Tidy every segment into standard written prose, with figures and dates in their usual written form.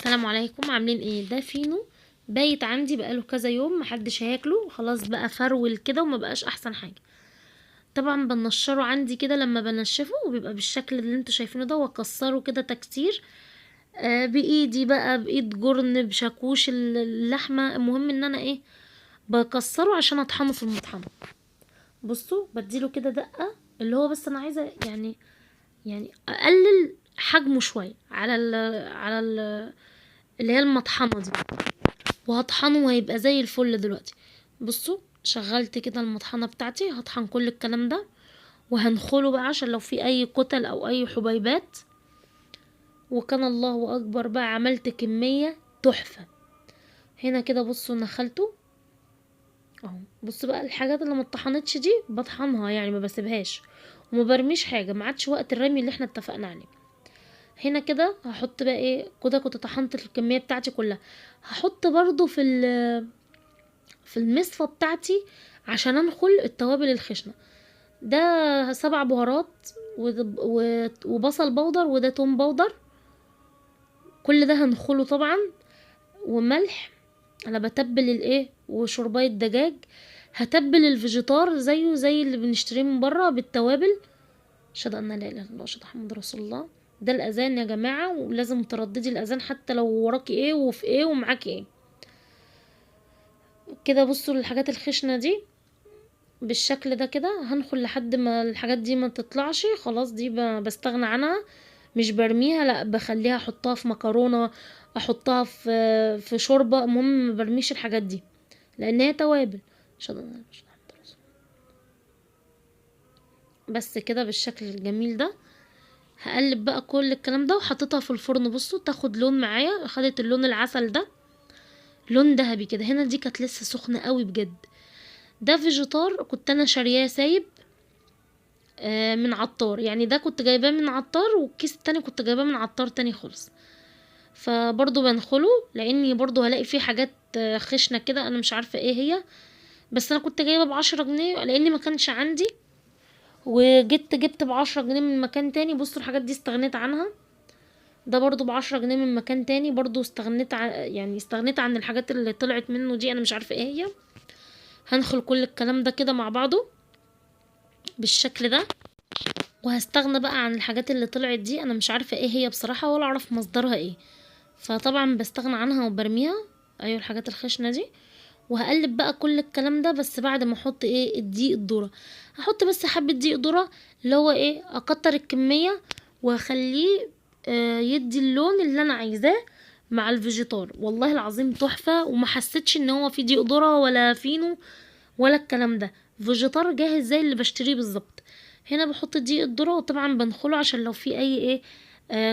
السلام عليكم، عاملين ايه؟ ده فينو بايت عندي بقاله كذا يوم، محدش هياكله، خلاص بقى فرول كده وما بقاش احسن حاجه. طبعا بنشره عندي كده، لما بنشفه وبيبقى بالشكل اللي انتوا شايفينه ده، واكسره كده تكسير بايدي بقى، بايد جرن، بشاكوش اللحمه. المهم ان انا ايه، بكسره عشان اطحنه في المطحنه. بصوا بديله كده دقه، اللي هو بس انا عايزه يعني اقلل حجمه شويه على اللي هي المطحنه دي، وهطحنه وهيبقى زي الفل. دلوقتي بصوا شغلت كده المطحنه بتاعتي، هطحن كل الكلام ده وهنخله بقى عشان لو في اي كتل او اي حبيبات. وكان الله اكبر بقى، عملت كميه تحفه. هنا كده بصوا نخلته اهو. بصوا بقى الحاجات اللي ما اتطحنتش دي بطحنها، يعني ما بسيبهاش وما برميش حاجه، ما عادش وقت الرمي اللي احنا اتفقنا عليه. هنا كده هحط بقى ايه، كده كنت طحنت الكميه بتاعتي كلها. هحط برضو في المصفى بتاعتي عشان انخل التوابل الخشنه. ده 7 بهارات وبصل بودر، وده توم بودر. كل ده هنخله طبعا، وملح. انا بتبل الايه، وشربايه دجاج. هتبل الفيجيتار زيه زي اللي بنشتريه من بره بالتوابل. اشهد ان لا اله الا الله واشهد محمد رسول الله. ده الاذان يا جماعه، ولازم ترددي الاذان حتى لو وراكي ايه وفي ايه ومعاكي ايه. كده بصوا الحاجات الخشنه دي بالشكل ده كده هنخل لحد ما الحاجات دي ما تطلعش خلاص. دي بستغنى عنها، مش برميها، لا بخليها، احطها في مكرونه، احطها في شوربه. المهم ما برميش الحاجات دي لان هي توابل. بس كده بالشكل الجميل ده. هقلب بقى كل الكلام ده وحطيتها في الفرن. بصوا تاخد لون معايا، خدت اللون العسل ده، لون ذهبي كده. هنا دي كانت لسه سخنه قوي بجد. ده فيجيتار كنت انا شارياه سايب من عطار، يعني ده كنت جايباه من عطار، والكيس التاني كنت جايباه من عطار تاني خالص. فبرضو بنخله لاني برضو هلاقي فيه حاجات خشنة كده، انا مش عارفة ايه هي. بس انا كنت جايبة ب10 جنيه لاني ما كانش عندي، جبت ب10 جنيه من مكان تاني. بصوا الحاجات دي استغنيت عنها. ده برضو ب10 جنيه من مكان تاني، برضو استغنيت عن الحاجات اللي طلعت منه دي، انا مش عارفة ايه هي. هنخل كل الكلام ده كده مع بعضه بالشكل ده، وهستغنى بقى عن الحاجات اللي طلعت دي، انا مش عارفة ايه هي بصراحة ولا اعرف مصدرها ايه. فطبعا بستغنى عنها وبرميها، ايوه الحاجات الخشنة دي. وهقلب بقى كل الكلام ده، بس بعد ما احط ايه، الدقيق الذرة. هحط بس حبة دقيق ذرة، اللي هو ايه، اكتر الكمية واخليه يدي اللون اللي انا عايزاه مع الفيجيتار. والله العظيم تحفة، وما حسيتش ان هو في دقيق ذرة ولا فينو ولا الكلام ده. فيجيتار جاهز زي اللي بشتريه بالظبط. هنا بحط دقيق الذرة، وطبعا بنخله عشان لو في اي ايه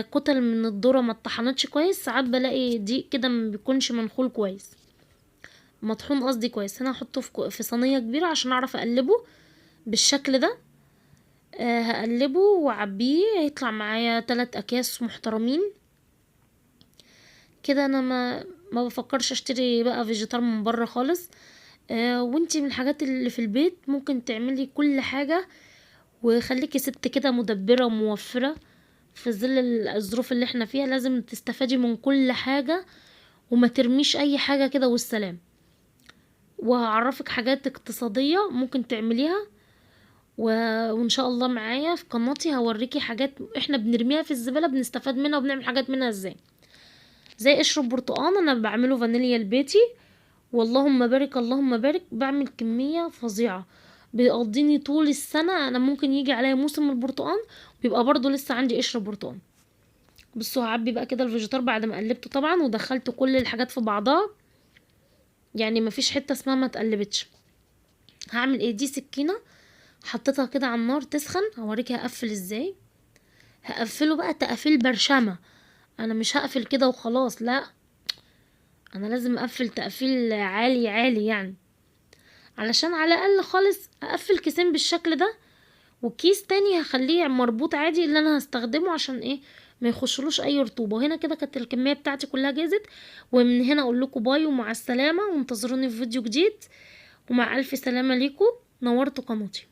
كتل من الذرة ما اتطحنتش كويس. ساعات بلاقي دقيق كده ما بيكونش منخول كويس، مطحون قصدي كويس. هنا هحطه في صينية كبيرة عشان اعرف اقلبه بالشكل ده. هقلبه واعبيه، هيطلع معايا 3 اكياس محترمين كده. انا ما بفكرش اشتري بقى فيجيتار من بره خالص. وانتي من الحاجات اللي في البيت ممكن تعملي كل حاجة، وخليكي ست كده مدبرة وموفرة في ظل الظروف اللي احنا فيها. لازم تستفادي من كل حاجة وما ترميش اي حاجة كده والسلام. وهعرفك حاجات اقتصادية ممكن تعمليها، وان شاء الله معايا في قناتي هوريكي حاجات احنا بنرميها في الزبالة بنستفاد منها وبنعمل حاجات منها ازاي. زي قشر برتقان انا بعمله فانيليا البيتي، واللهم بارك اللهم بارك، بعمل كمية فظيعة بيقضيني طول السنة. انا ممكن يجي عليا موسم البرتقان بيبقى برضو لسه عندي قشر برتقان. بصوا هعبي بقى كده الفيجيتار بعد ما قلبته طبعا ودخلت كل الحاجات في بعضها، يعني مفيش حتة اسمها ما تقلبتش. هعمل ايه، دي سكينة حطيتها كده على النار تسخن، هوريكي هقفل ازاي. هقفله بقى تقفيل برشامة، انا مش هقفل كده وخلاص، لا انا لازم اقفل تقفيل عالي عالي يعني، علشان على الاقل خالص اقفل كيسين بالشكل ده. وكيس تاني هخليه مربوط عادي اللي انا هستخدمه، عشان ايه، ما يخشلوش اي رطوبه. هنا كده كانت الكميه بتاعتي كلها جاهزت. ومن هنا اقول لكم باي ومع السلامه، وانتظروني في فيديو جديد، ومع الف سلامه ليكم. نورتوا قناتي.